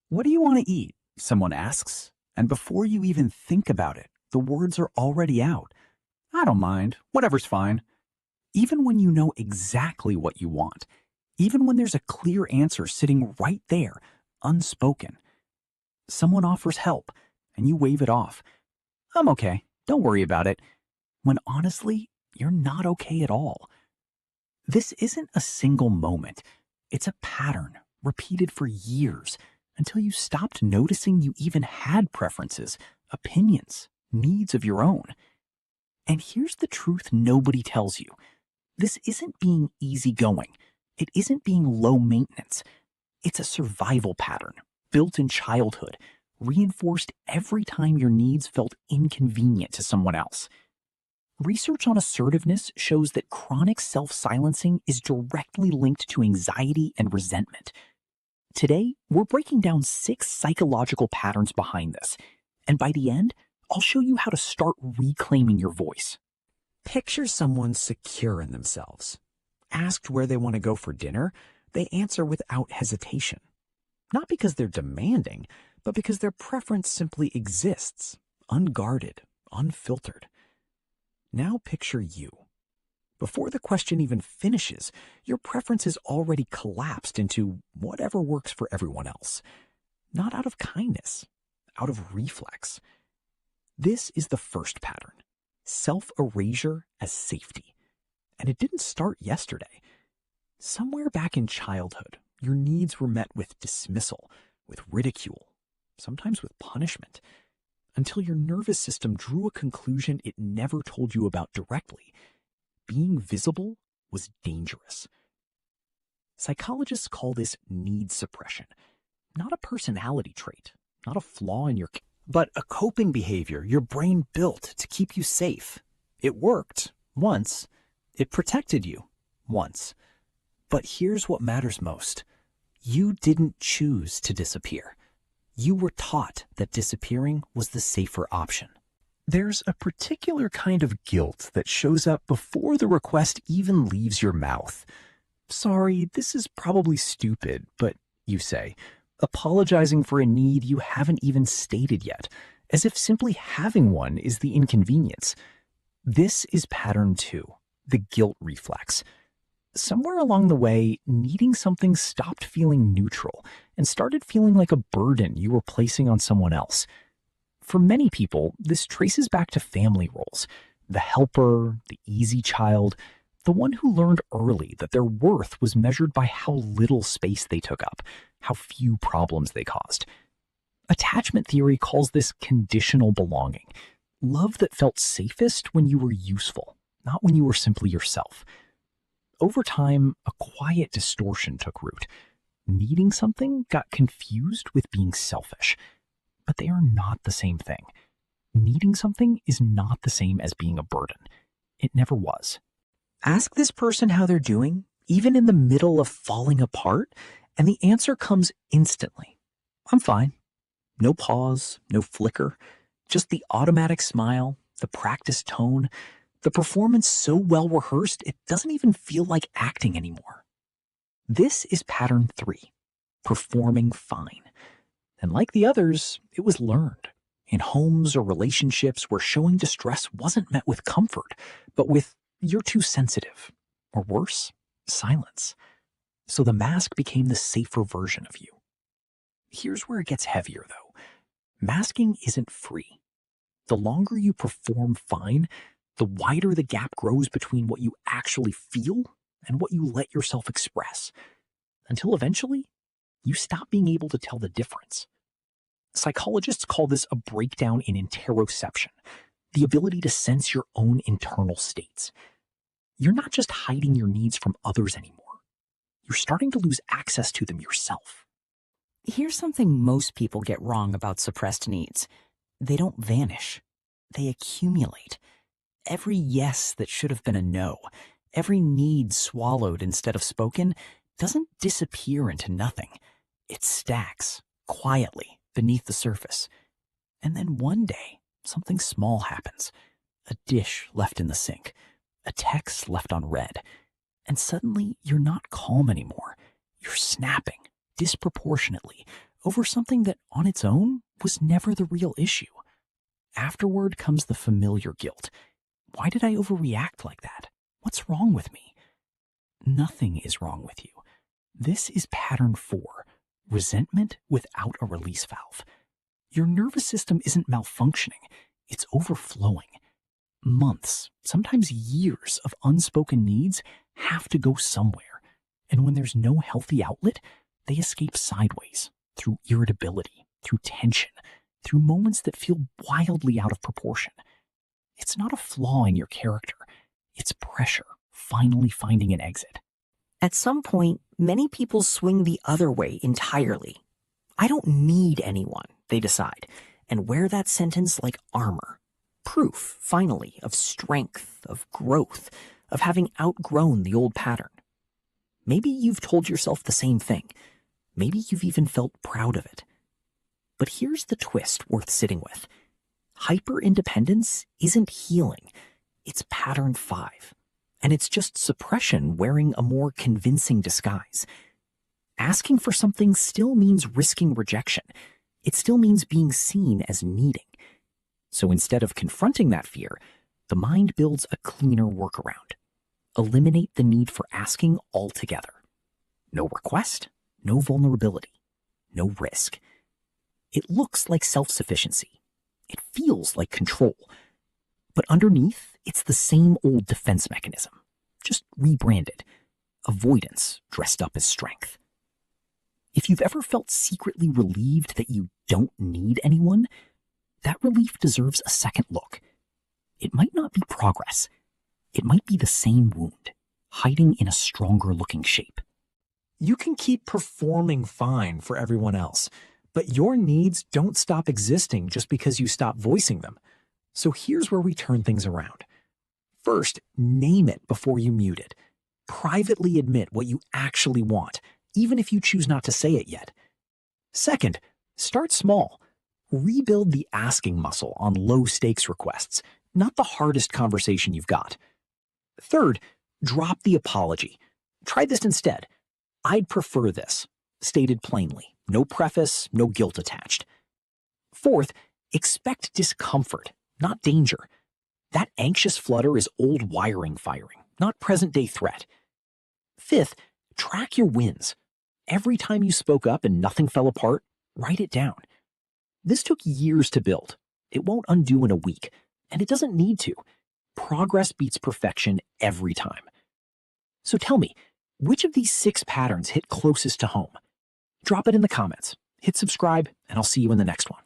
What do you want to eat? Someone asks. And before you even think about it, the words are already out. I don't mind. Whatever's fine. Even when you know exactly what you want. Even when there's a clear answer sitting right there, unspoken. Someone offers help, and you wave it off. I'm okay. Don't worry about it. When honestly, you're not okay at all. This isn't a single moment. It's a pattern, repeated for years, until you stopped noticing you even had preferences, opinions, needs of your own. And here's the truth nobody tells you. This isn't being easygoing. It isn't being low maintenance. It's a survival pattern, built in childhood, reinforced every time your needs felt inconvenient to someone else. Research on assertiveness shows that chronic self-silencing is directly linked to anxiety and resentment. Today, we're breaking down 6 psychological patterns behind this, and by the end, I'll show you how to start reclaiming your voice. Picture someone secure in themselves. Asked where they want to go for dinner, they answer without hesitation. Not because they're demanding, but because their preference simply exists, unguarded, unfiltered. Now picture you. Before the question even finishes, your preference has already collapsed into whatever works for everyone else. Not out of kindness, out of reflex. This is the first pattern, self-erasure as safety. And it didn't start yesterday. Somewhere back in childhood, your needs were met with dismissal, with ridicule, sometimes with punishment, until your nervous system drew a conclusion it never told you about directly. Being visible was dangerous. Psychologists call this need suppression, not a personality trait, not a flaw in your But a coping behavior your brain built to keep you safe. It worked once. It protected you once. But here's what matters most. You didn't choose to disappear. You were taught that disappearing was the safer option. There's a particular kind of guilt that shows up before the request even leaves your mouth. Sorry, this is probably stupid, but you say, apologizing for a need you haven't even stated yet, as if simply having one is the inconvenience. This is pattern 2, the guilt reflex. Somewhere along the way, needing something stopped feeling neutral and started feeling like a burden you were placing on someone else. For many people, this traces back to family roles. The helper, the easy child, the one who learned early that their worth was measured by how little space they took up, how few problems they caused. Attachment theory calls this conditional belonging, love that felt safest when you were useful, not when you were simply yourself. Over time, a quiet distortion took root. Needing something got confused with being selfish. But they are not the same thing. Needing something is not the same as being a burden. It never was. Ask this person how they're doing, even in the middle of falling apart, and the answer comes instantly. I'm fine. No pause, no flicker, just the automatic smile, the practiced tone, the performance so well rehearsed it doesn't even feel like acting anymore. This is pattern 3, performing fine. And like the others, it was learned in homes or relationships where showing distress wasn't met with comfort, but with, you're too sensitive, or worse, silence. So the mask became the safer version of you. Here's where it gets heavier, though. Masking isn't free. The longer you perform fine, the wider the gap grows between what you actually feel and what you let yourself express, until eventually, you stop being able to tell the difference. Psychologists call this a breakdown in interoception, the ability to sense your own internal states. You're not just hiding your needs from others anymore. You're starting to lose access to them yourself. Here's something most people get wrong about suppressed needs. They don't vanish. They accumulate. Every yes that should have been a no, every need swallowed instead of spoken, doesn't disappear into nothing. It stacks, quietly, beneath the surface. And then one day, something small happens. A dish left in the sink. A text left unread. And suddenly, you're not calm anymore. You're snapping, disproportionately, over something that on its own was never the real issue. Afterward comes the familiar guilt. Why did I overreact like that? What's wrong with me? Nothing is wrong with you. This is pattern 4, resentment without a release valve. Your nervous system isn't malfunctioning, it's overflowing. Months, sometimes years of unspoken needs have to go somewhere. And when there's no healthy outlet, they escape sideways, through irritability, through tension, through moments that feel wildly out of proportion. It's not a flaw in your character. It's pressure finally finding an exit. At some point, many people swing the other way entirely. I don't need anyone, they decide, and wear that sentence like armor. Proof, finally, of strength, of growth, of having outgrown the old pattern. Maybe you've told yourself the same thing. Maybe you've even felt proud of it. But here's the twist worth sitting with. Hyper-independence isn't healing. It's pattern 5. And it's just suppression wearing a more convincing disguise. Asking for something still means risking rejection. It still means being seen as needing. So instead of confronting that fear, the mind builds a cleaner workaround. Eliminate the need for asking altogether. No request, no vulnerability, no risk. It looks like self-sufficiency. It feels like control. But underneath, it's the same old defense mechanism, just rebranded. Avoidance dressed up as strength. If you've ever felt secretly relieved that you don't need anyone, that relief deserves a second look. It might not be progress. It might be the same wound, hiding in a stronger-looking shape. You can keep performing fine for everyone else, but your needs don't stop existing just because you stop voicing them. So here's where we turn things around. First, name it before you mute it. Privately admit what you actually want, even if you choose not to say it yet. Second, start small. Rebuild the asking muscle on low-stakes requests, not the hardest conversation you've got. Third, drop the apology. Try this instead. I'd prefer this, stated plainly. No preface, no guilt attached. Fourth, expect discomfort, not danger. That anxious flutter is old wiring firing, not present-day threat. Fifth, track your wins. Every time you spoke up and nothing fell apart, write it down. This took years to build. It won't undo in a week, and it doesn't need to. Progress beats perfection every time. So tell me, which of these 6 patterns hit closest to home? Drop it in the comments, hit subscribe, and I'll see you in the next one.